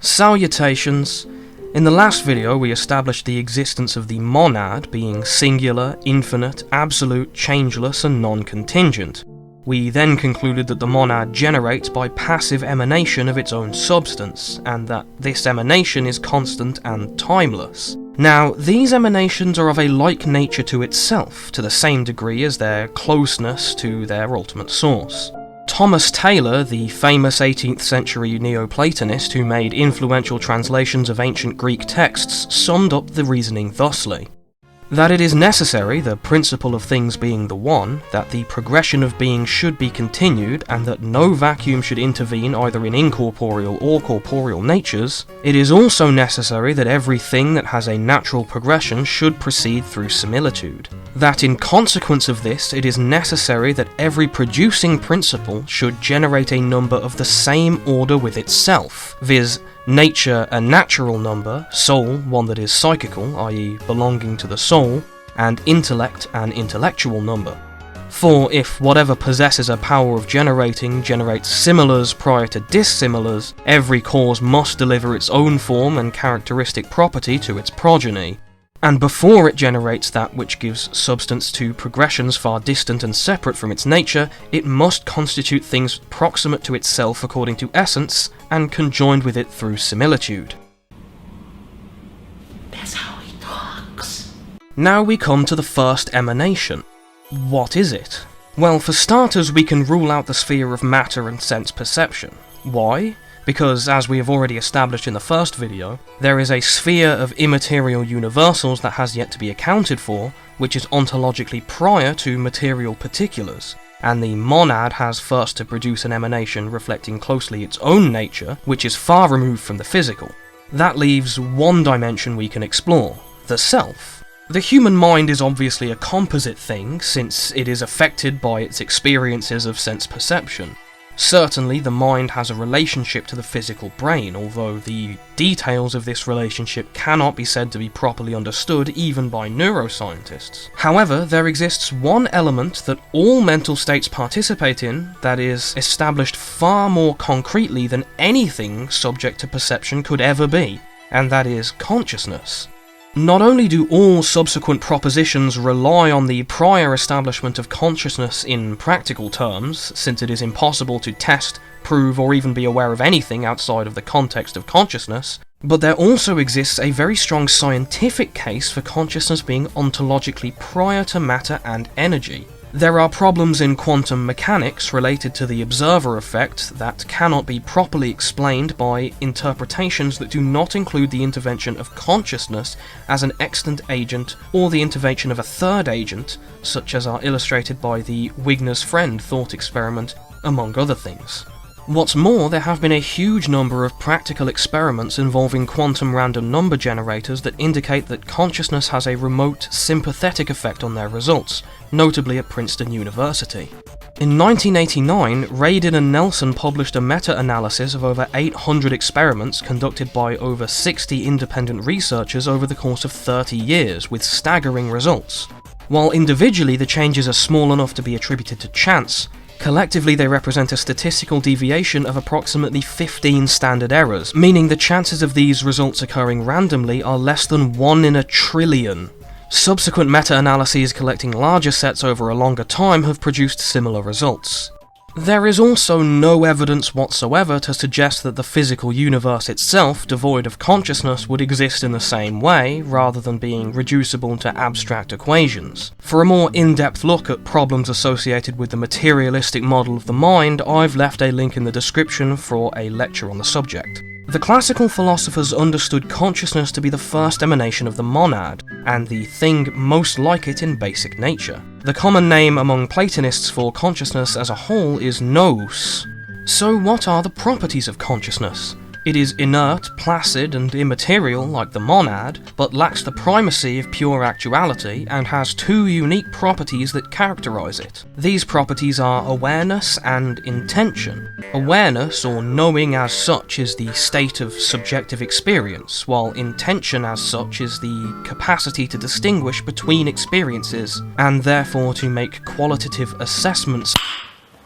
Salutations! In the last video we established the existence of the monad being singular, infinite, absolute, changeless and non-contingent. We then concluded that the monad generates by passive emanation of its own substance, and that this emanation is constant and timeless. Now, these emanations are of a like nature to itself, to the same degree as their closeness to their ultimate source. Thomas Taylor, the famous 18th century Neoplatonist who made influential translations of ancient Greek texts, summed up the reasoning thusly: that it is necessary, the principle of things being the one, that the progression of being should be continued, and that no vacuum should intervene either in incorporeal or corporeal natures. It is also necessary that every thing that has a natural progression should proceed through similitude. That in consequence of this, it is necessary that every producing principle should generate a number of the same order with itself, viz. Nature a natural number, soul one that is psychical, i.e. belonging to the soul, and intellect an intellectual number. For if whatever possesses a power of generating generates similars prior to dissimilars, every cause must deliver its own form and characteristic property to its progeny. And before it generates that which gives substance to progressions far distant and separate from its nature, it must constitute things proximate to itself according to essence, and conjoined with it through similitude. That's how he talks. Now we come to the first emanation. What is it? Well, for starters, we can rule out the sphere of matter and sense perception. Why? Because, as we have already established in the first video, there is a sphere of immaterial universals that has yet to be accounted for, which is ontologically prior to material particulars, and the monad has first to produce an emanation reflecting closely its own nature, which is far removed from the physical. That leaves one dimension we can explore: the self. The human mind is obviously a composite thing, since it is affected by its experiences of sense perception. Certainly, the mind has a relationship to the physical brain, although the details of this relationship cannot be said to be properly understood even by neuroscientists. However, there exists one element that all mental states participate in that is established far more concretely than anything subject to perception could ever be, and that is consciousness. Not only do all subsequent propositions rely on the prior establishment of consciousness in practical terms, since it is impossible to test, prove, or even be aware of anything outside of the context of consciousness, but there also exists a very strong scientific case for consciousness being ontologically prior to matter and energy. There are problems in quantum mechanics related to the observer effect that cannot be properly explained by interpretations that do not include the intervention of consciousness as an extant agent or the intervention of a third agent, such as are illustrated by the Wigner's friend thought experiment, among other things. What's more, there have been a huge number of practical experiments involving quantum random number generators that indicate that consciousness has a remote, sympathetic effect on their results, notably at Princeton University. In 1989, Radin and Nelson published a meta-analysis of over 800 experiments conducted by over 60 independent researchers over the course of 30 years, with staggering results. While individually the changes are small enough to be attributed to chance, collectively they represent a statistical deviation of approximately 15 standard errors, meaning the chances of these results occurring randomly are less than 1 in a trillion. Subsequent meta-analyses collecting larger sets over a longer time have produced similar results. There is also no evidence whatsoever to suggest that the physical universe itself, devoid of consciousness, would exist in the same way, rather than being reducible to abstract equations. For a more in-depth look at problems associated with the materialistic model of the mind, I've left a link in the description for a lecture on the subject. The classical philosophers understood consciousness to be the first emanation of the monad, and the thing most like it in basic nature. The common name among Platonists for consciousness as a whole is Nous. So what are the properties of consciousness? It is inert, placid, and immaterial like the monad, but lacks the primacy of pure actuality and has two unique properties that characterize it. These properties are awareness and intention. Awareness, or knowing as such, is the state of subjective experience, while intention as such is the capacity to distinguish between experiences, and therefore to make qualitative assessments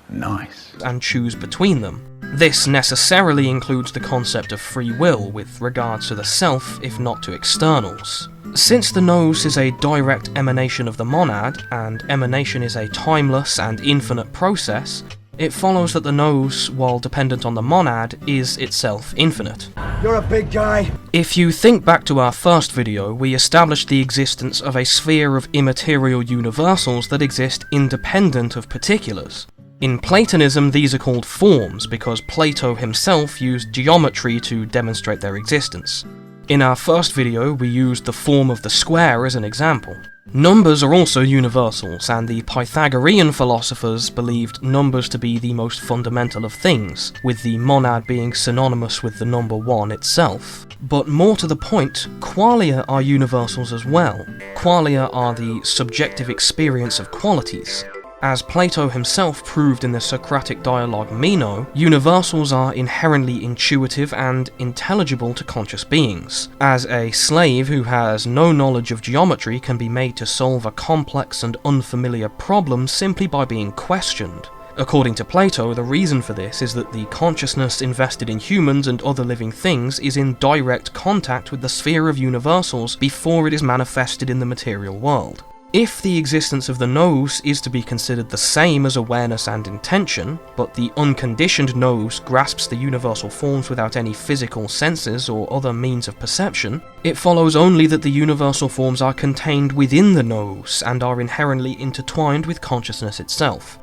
Nice. and choose between them. This necessarily includes the concept of free will with regards to the self, if not to externals. Since the Nous is a direct emanation of the monad, and emanation is a timeless and infinite process, it follows that the Nous, while dependent on the monad, is itself infinite. You're a big guy. If you think back to our first video, we established the existence of a sphere of immaterial universals that exist independent of particulars. In Platonism, these are called forms because Plato himself used geometry to demonstrate their existence. In our first video, we used the form of the square as an example. Numbers are also universals, and the Pythagorean philosophers believed numbers to be the most fundamental of things, with the monad being synonymous with the number 1 itself. But more to the point, qualia are universals as well. Qualia are the subjective experience of qualities. As Plato himself proved in the Socratic dialogue Meno, universals are inherently intuitive and intelligible to conscious beings, as a slave who has no knowledge of geometry can be made to solve a complex and unfamiliar problem simply by being questioned. According to Plato, the reason for this is that the consciousness invested in humans and other living things is in direct contact with the sphere of universals before it is manifested in the material world. If the existence of the Nous is to be considered the same as awareness and intention, but the unconditioned Nous grasps the universal forms without any physical senses or other means of perception, it follows only that the universal forms are contained within the Nous and are inherently intertwined with consciousness itself.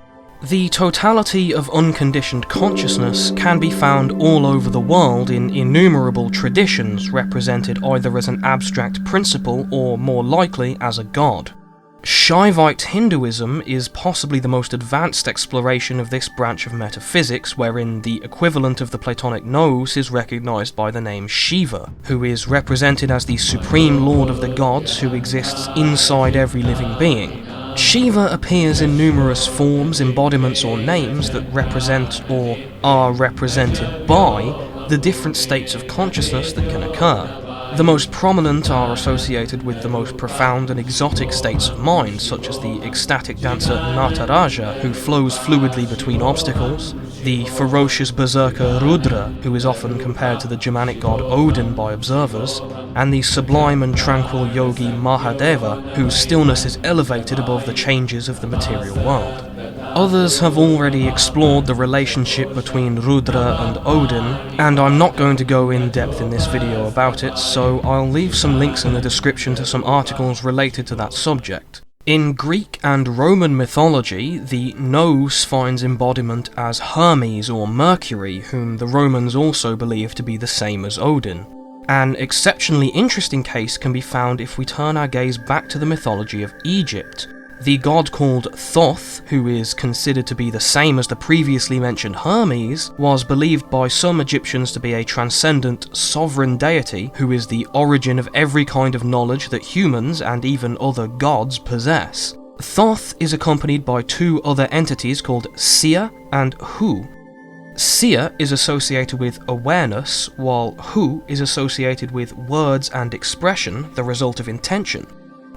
The totality of unconditioned consciousness can be found all over the world in innumerable traditions represented either as an abstract principle or, more likely, as a god. Shaivite Hinduism is possibly the most advanced exploration of this branch of metaphysics, wherein the equivalent of the Platonic Nous is recognized by the name Shiva, who is represented as the supreme lord of the gods who exists inside every living being. Shiva appears in numerous forms, embodiments, or names that represent or are represented by the different states of consciousness that can occur. The most prominent are associated with the most profound and exotic states of mind, such as the ecstatic dancer Nataraja, who flows fluidly between obstacles, the ferocious berserker Rudra, who is often compared to the Germanic god Odin by observers, and the sublime and tranquil yogi Mahadeva, whose stillness is elevated above the changes of the material world. Others have already explored the relationship between Rudra and Odin, and I'm not going to go in depth in this video about it, so I'll leave some links in the description to some articles related to that subject. In Greek and Roman mythology, the Nous finds embodiment as Hermes or Mercury, whom the Romans also believe to be the same as Odin. An exceptionally interesting case can be found if we turn our gaze back to the mythology of Egypt. The god called Thoth, who is considered to be the same as the previously mentioned Hermes, was believed by some Egyptians to be a transcendent, sovereign deity who is the origin of every kind of knowledge that humans and even other gods possess. Thoth is accompanied by two other entities called Sia and Hu. Sia is associated with awareness, while Hu is associated with words and expression, the result of intention,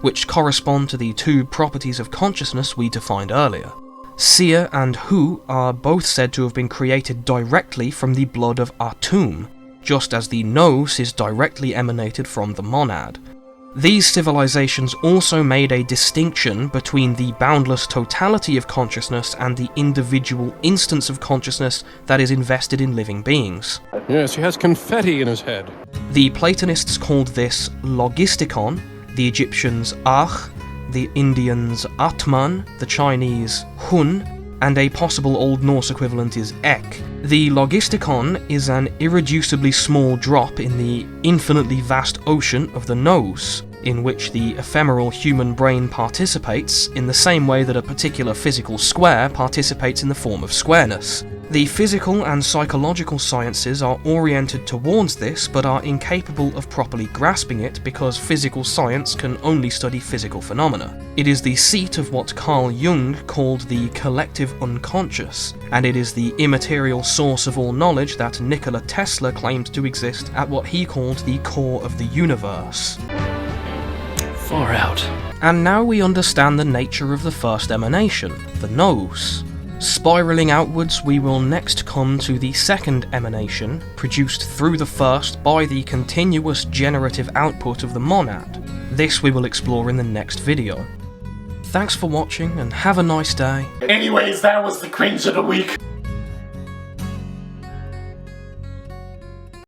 which correspond to the two properties of consciousness we defined earlier. Sia and Hu are both said to have been created directly from the blood of Atum, just as the Nous is directly emanated from the monad. These civilizations also made a distinction between the boundless totality of consciousness and the individual instance of consciousness that is invested in living beings. Yes, he has confetti in his head. The Platonists called this logistikon, the Egyptians Ach, the Indians Atman, the Chinese Hun, and a possible Old Norse equivalent is Ek. The logistikon is an irreducibly small drop in the infinitely vast ocean of the Nous, in which the ephemeral human brain participates in the same way that a particular physical square participates in the form of squareness. The physical and psychological sciences are oriented towards this, but are incapable of properly grasping it because physical science can only study physical phenomena. It is the seat of what Carl Jung called the collective unconscious, and it is the immaterial source of all knowledge that Nikola Tesla claimed to exist at what he called the core of the universe. Far out. And now we understand the nature of the first emanation, the Nous. Spiralling outwards, we will next come to the second emanation, produced through the first by the continuous generative output of the monad. This we will explore in the next video. Thanks for watching and have a nice day. Anyways, that was the cringe of the week.